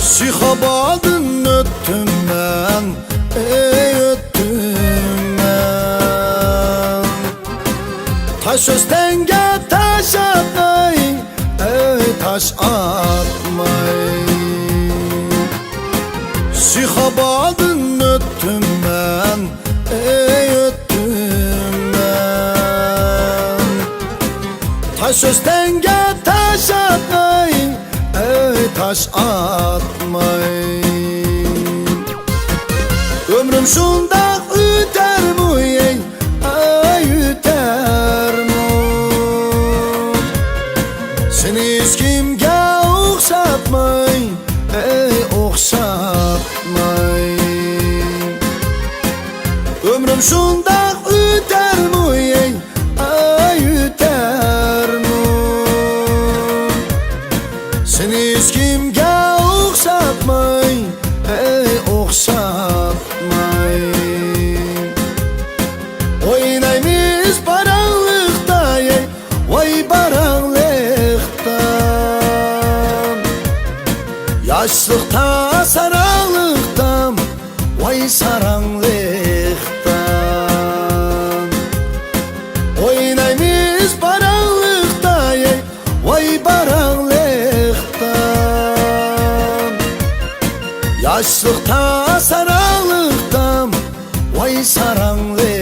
Şihabadın öttüm ben, öttüm ben. Taş öztenge taş atmay, taş atmay. Şihabadın öttüm ben, öttüm ben. Taş öztenge taş atmay, taş atmay. Ömrüm şunda üter mu ey, üter mu? Seni hiç kimge okşatmay, okşatmay. Ömrüm şunda üter mu ey, üter mu? Seni hiç kimge okşatmay, okşatmay. Oynaymiz baranlıkta ey, vay baranlıkta. Yaşlıkta saranlıkta, vay saranlıktan. Oynaymiz baranlıkta ey, vay baranlıktan. Yaşlıkta saranlıkta, vay saranlıktan.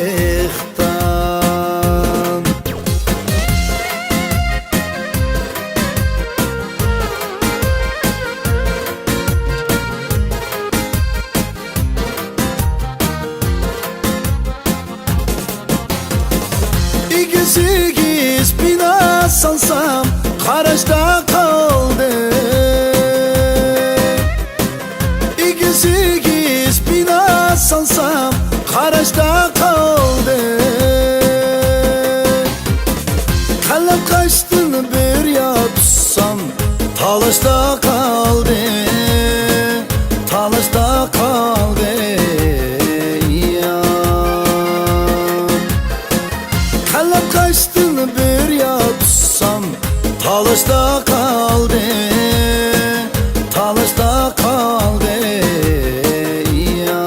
İkiz bina salsam Karaç'ta kaldı. İkiz bina salsam Karaç'ta kaldı. Kalem kaçtın bir ya tutsam Talaş'ta kaldı. Talaş'ta kaldı. Kalem kaçtın bir ya tutsam Talaş'ta kaldı. Talaş'ta kaldı ya.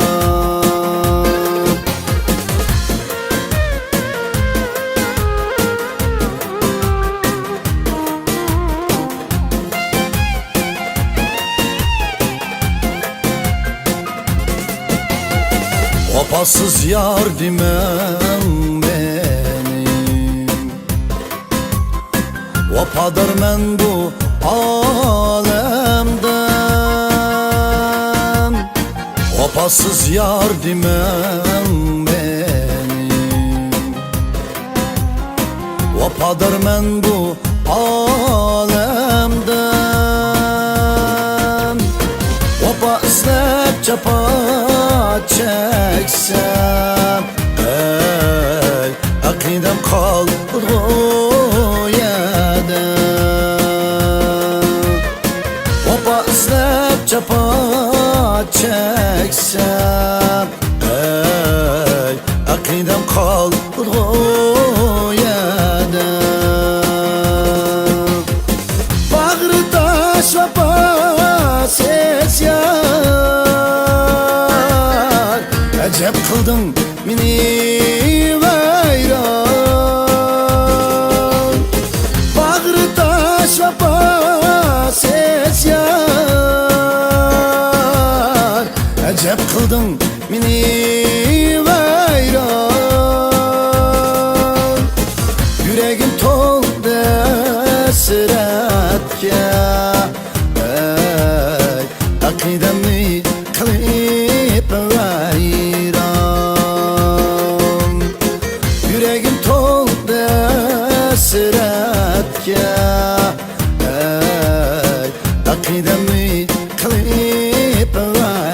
Vapasız yar dimem benim, vapadar men bu alemden. Vapasız yar dimem benim, vapadar men bu alemden. Vapa izlep çapa çeksem, ey akidem kalır o yerden. Vapa izlep çapa çeksem, ey akidem kalır o yerden. Bağrı taş vapa ses yar, acep kıldın mini vayran. Bağrı taş vapa ses yar, acep kıldın mini vayran. Yüreğim toldu esretke, ey akidemni kılıp vayran. Yüreğim toldu esretke, ey akidemni kılıp vayran.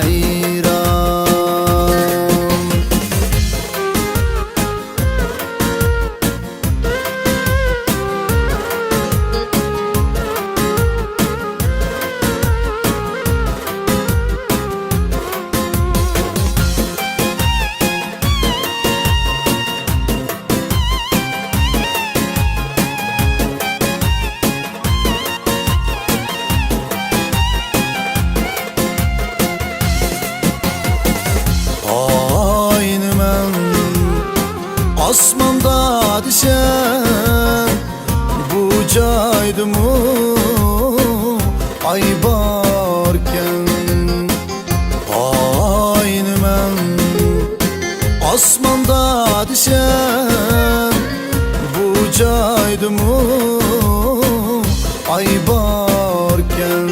ay barken aynı men asmanda desem bu caydımu ay barken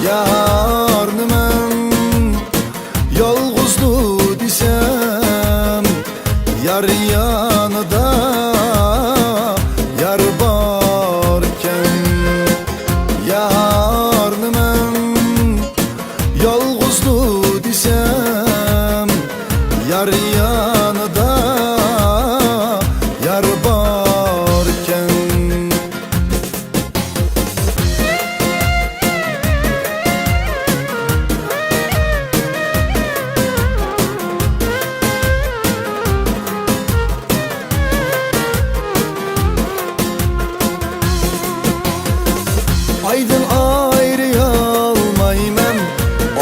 yarını men yalğızlı desem yar yanıda yar barken yarını men yalğızlı desem yar yanıda yar barken. Aydın ayrıyalmayman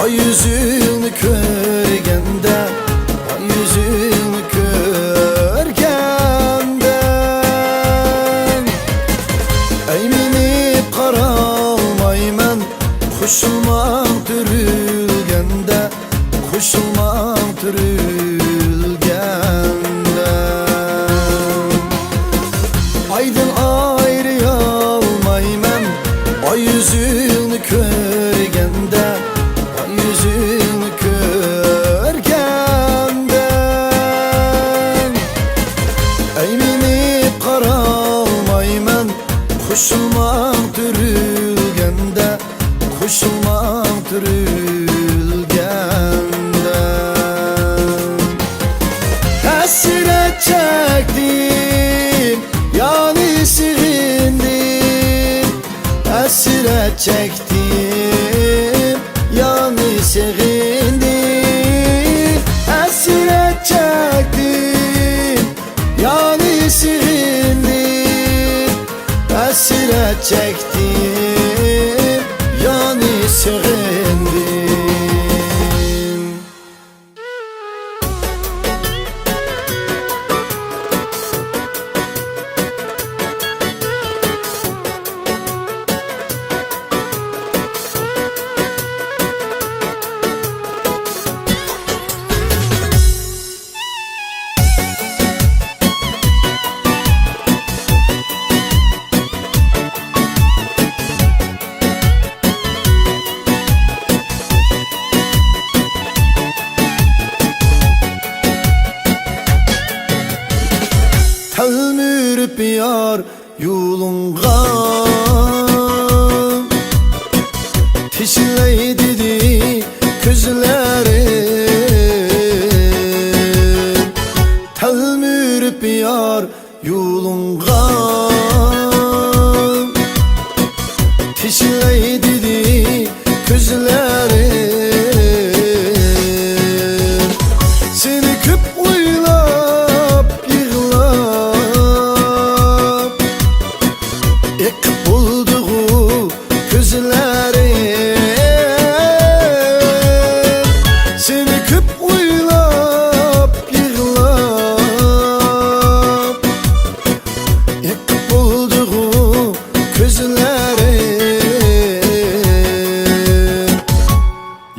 ay yüzünü körgende, ay yüzünü körgende eyminip qaralmayman kuşulman türülgende, kuşulman türülgende. Aydın ayrıyalmayman ay yüzünü körgende, ay yüzünü körgende eyminip qaralmayman kuşulman türülgende, kuşulman türülgende. Hasret çektim yani sevindim, hasret çektim yani sevindim, hasret çektim yani sevindim, hasret çektim yani sevindim. Telmürüp yar yolunğa tişleydi gözlerim, telmürüp yar yolunğa tişleydi gözlerim. Seni köp oylap yığlap ekip bulduğu gözlerim, seni köp oylap yığlap ekip bulduğu gözlerim.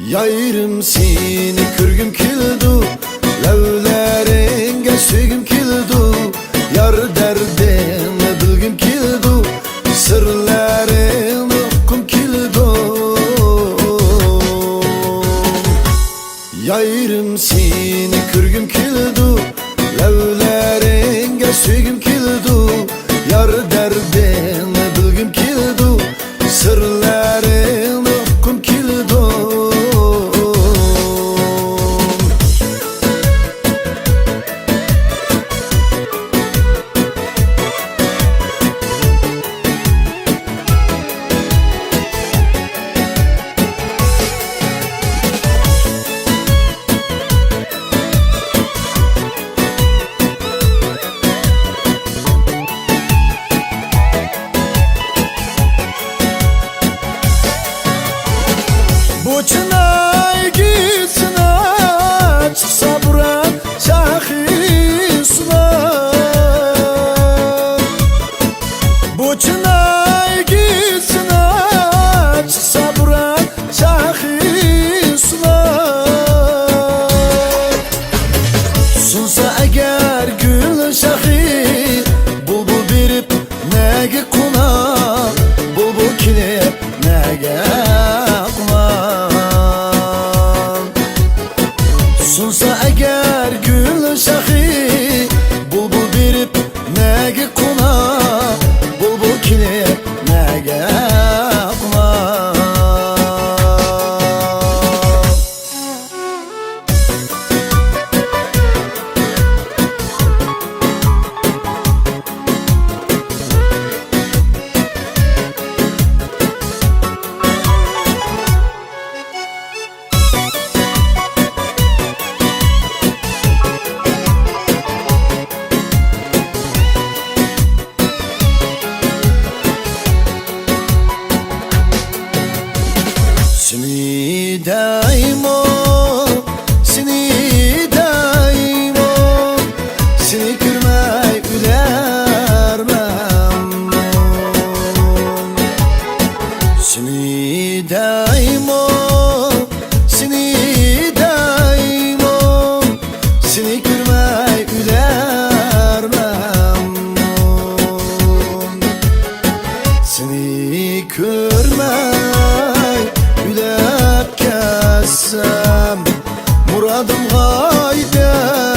Yayrım seni körgüm kildu, levleringe söygüm kildu, yar derdini bilgim kildu, sırlarını okum kildu. Yayrım seni körgüm kildu, levleringe söygüm kildu, yar derdini bilgim kildu, sırlarını okum kildu. Seni daimo, seni daimo, seni görmey ülermem. Seni daimo, seni daimo, seni görmey ülermem. Seni görmey ülep kessem, muradım gaydemem.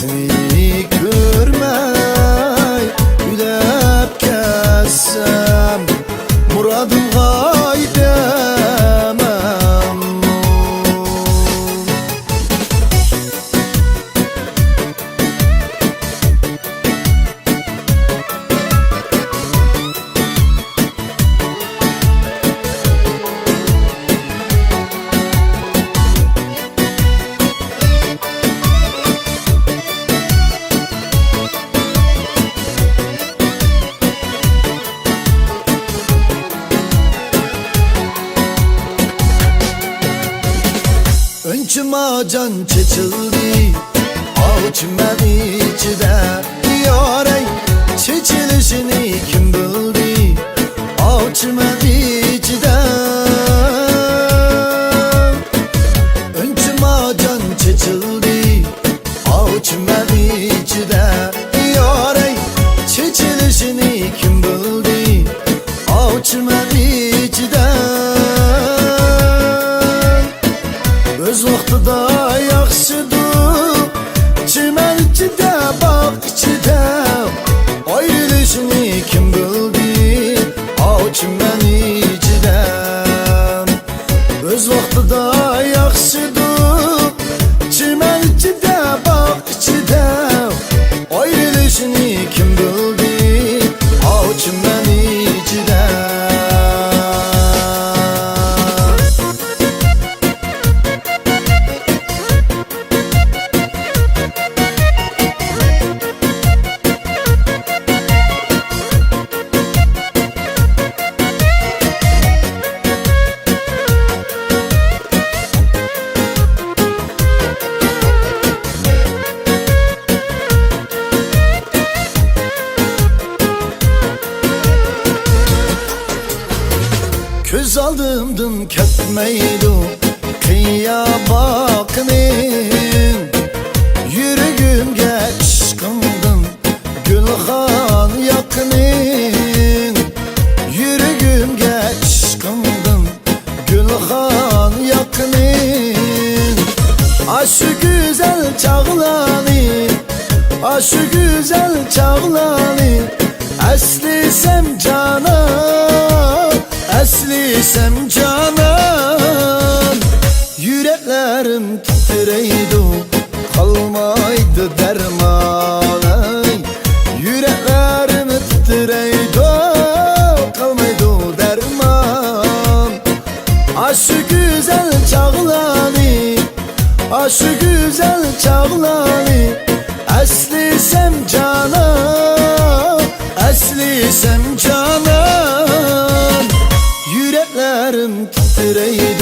Seni görmey ülep kessem, muradım gaydemem. Önçüma can çeçildi, avçımen içide. Yarey çeçilişini kim bildi, avçımen içide. Önçüma can çeçildi, avçımen içide. Yarey çeçilişini kim bildi, avçımen içide. Öz vaxtıda yaxşıdır, çimen içide, bağ içide. Ayrılışını kim bildi, av çimen içide. Öz vaxtıda yaxşıdır, çimen içide, bağ içide. Ayrılışını kim bildi, av çimen içide. Göz aldımdın ketmeydi kıyya bakının. Yüreğimge aşkımdın Gülhan yakının. Yüreğimge aşkımdın Gülhan yakının. Aşı güzel çağlanı, aşı güzel çağlanı. Əslisem canan, əslisem canan. Yüreklerim titreydi, kalmaydı derman. Yüreklerim titreydi, kalmaydı derman. Aşı güzel çağlanı, aşı güzel çağlanı. Əslisem canan, əslisem canan. Yüreklerim titreydi,